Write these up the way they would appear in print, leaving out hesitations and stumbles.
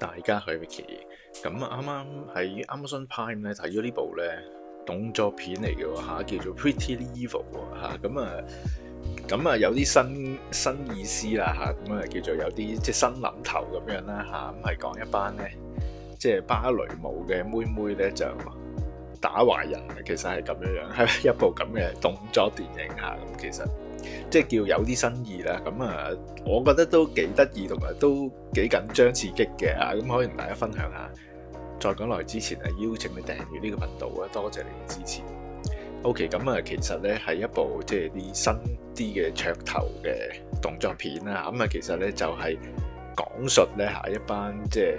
大家係 Vicky，咁啱啱喺 Amazon Prime 咧睇咗呢部咧動作片嚟嘅喎，叫做 Pretty Evil 嚇，咁有啲新意思啦嚇，咁啊叫做有啲即係新諗頭咁樣啦嚇，咁係講一班咧即係芭蕾舞嘅妹妹咧就打壞人，其實係咁樣，係一部咁嘅動作電影嚇，咁其實。即係叫有啲新意啦，咁我覺得都幾得意，同埋都幾緊張刺激嘅嚇，咁可以同大家分享下。再講落去之前邀請你訂閱呢個頻道啊，多謝你嘅支持。OK，咁其實咧係一部即係啲新啲嘅噱頭嘅動作片啦，咁其實咧就係講述咧一班即係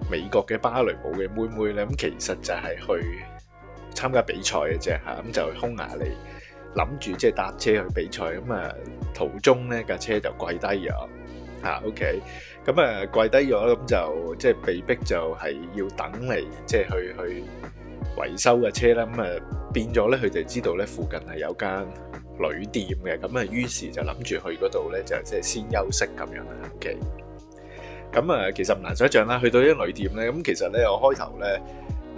美國嘅芭蕾舞嘅妹妹咧，咁其實就係去參加比賽嘅啫嚇，咁就匈牙利。諗住即係搭車去比賽，咁途中咧架車就跪低咗，OK，咁跪低咗，咁就即係被逼就係要等嚟即係去維修嘅車啦，咁變咗咧佢哋知道咧附近係有間旅店嘅，咁於是就諗住去嗰度咧就即係先休息咁樣啦，OK，咁其實唔難想象啦，去到呢間旅店咧，咁其實咧我開頭咧。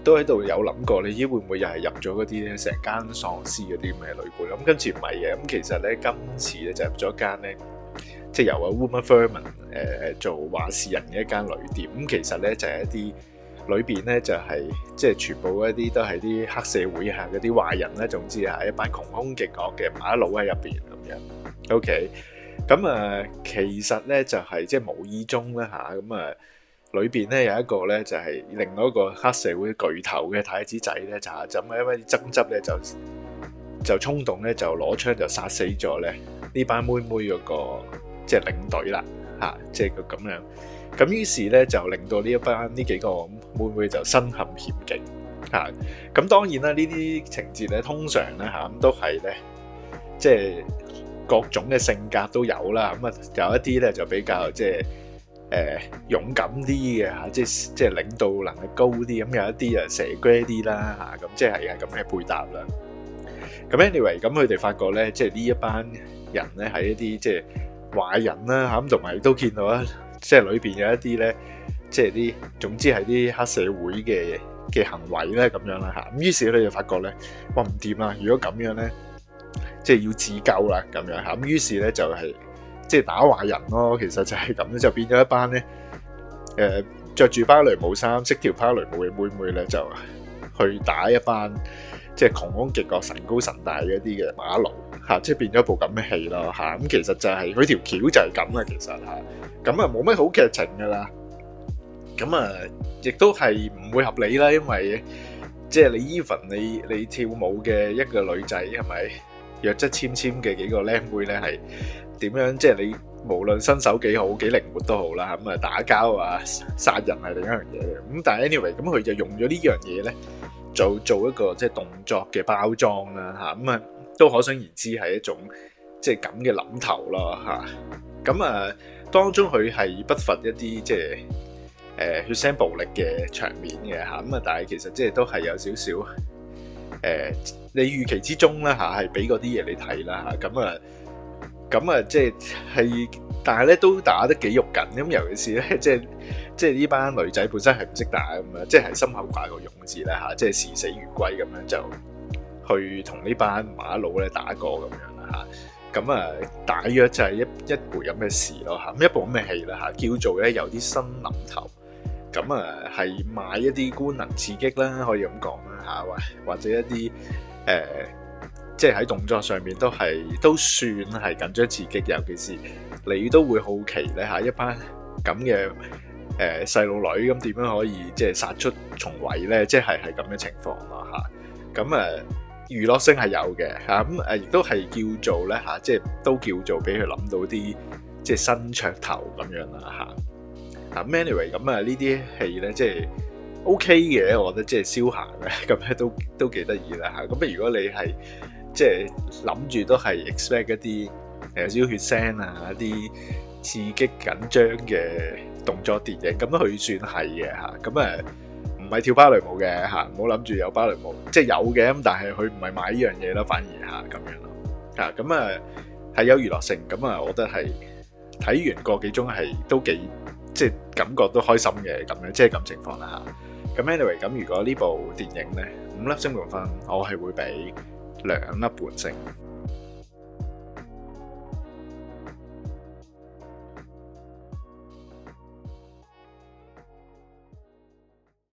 都喺度有諗過，你會唔會又係入咗嗰啲咧成間喪屍嗰啲咁嘅旅館？咁跟住唔係嘅，咁其實咧今次咧就入咗一間咧，即係由阿 Uma Thurman 做話事人嘅一間旅店。咁其實咧就係一啲裏邊咧就係即係全部一啲都係啲黑社會啊嗰啲壞人咧，總之係一班窮兇極惡嘅馬佬喺入邊咁樣。OK，咁其實咧就係即係無意中啦嚇，咁裏邊咧有一個咧就係另外一個黑社會巨頭嘅太子仔咧，就因為啲爭執咧就衝動咧就攞槍就殺死咗咧呢班妹妹嗰個即係領隊啦嚇，即係個咁樣。咁於是咧就令到呢幾個妹妹就身陷險境嚇。咁當然啦，呢啲情節咧通常咧嚇咁都係咧即係各種嘅性格都有啦。咁有一啲咧就比較即係。勇敢啲嘅嚇，即係領導能力高啲，咁有一啲蛇龜啲啦嚇，咁即係咁嘅配搭啦。咁 anyway，咁佢哋發覺咧，即係呢一班人咧係一啲即係壞人啦嚇，咁同埋都見到啦，即係裏邊有一啲咧，即係啲總之係啲黑社會嘅行為咧咁樣啦嚇。咁於是佢就發覺咧，哇唔掂啦！如果咁樣咧，即係要自救啦咁樣嚇。咁於是咧就係。即係打壞人咯，其實就係咁，就變咗一班咧，着住芭蕾舞衫、識跳芭蕾舞嘅妹妹咧，就去打一班即係窮兇極惡、神高神大嘅一啲嘅馬佬嚇，即係變咗一部咁嘅戲咯嚇。咁其實就係佢條橋就係咁啦，其實嚇，咁冇乜好劇情噶啦。咁亦都係唔會合理啦，因為即係你 even 你跳舞嘅一個女仔係咪弱質纖纖嘅幾個靚妹咧係？點樣即係你無論身手幾好幾靈活都好啦，咁打交殺人係另一樣嘢嘅。咁但係 anyway，咁佢就用咗呢樣嘢咧，就做一個即係動作嘅包裝啦嚇。咁都可想而知係一種即係咁嘅諗頭咯嚇。咁當中佢係不乏一啲即係血腥暴力嘅場面嘅嚇。咁但係其實即係都係有少少你預期之中啦嚇，係俾嗰啲嘢你睇啦嚇。咁即係，但係咧都打得幾肉緊咁，尤其是咧，即係呢班女仔本身係唔識打咁樣，即係心口掛個勇字咧嚇，即係視死如歸咁樣就去同呢班馬佬咧打過咁樣啦嚇。咁大約就係一回咁嘅事咯嚇。咁一部咁嘅戲啦嚇，叫做咧有啲新諗頭。咁係賣一啲官能刺激啦，可以咁講啦嚇，或者一啲即係喺動作上面都算係緊張刺激，尤其是你都會好奇咧嚇，一班咁嘅細路女咁點樣可以即係殺出重圍咧？即係咁嘅情況咯嚇。咁娛樂性係有嘅嚇，咁亦都係叫做咧嚇，即係都叫做俾佢諗到啲即係新噱頭咁樣啦嚇。anyway 咁呢啲戲咧即係 OK 嘅，我覺得即係消閒嘅，咁咧都幾得意啦嚇。咁如果你係即係諗住都係 expect 一啲少少血腥一啲刺激緊張嘅動作電影，咁佢算係嘅嚇。咁唔係跳芭蕾舞嘅嚇，唔好諗住有芭蕾舞，即係有嘅咁，但係佢唔係買呢樣嘢咯，反而咁樣咯嚇。咁係有娛樂性，咁我覺得係睇完個幾鐘係都幾即係感覺都開心嘅咁樣，即係咁情況啦嚇。咁 anyway，咁如果呢部電影咧5粒星滿分，我係會俾2粒半星。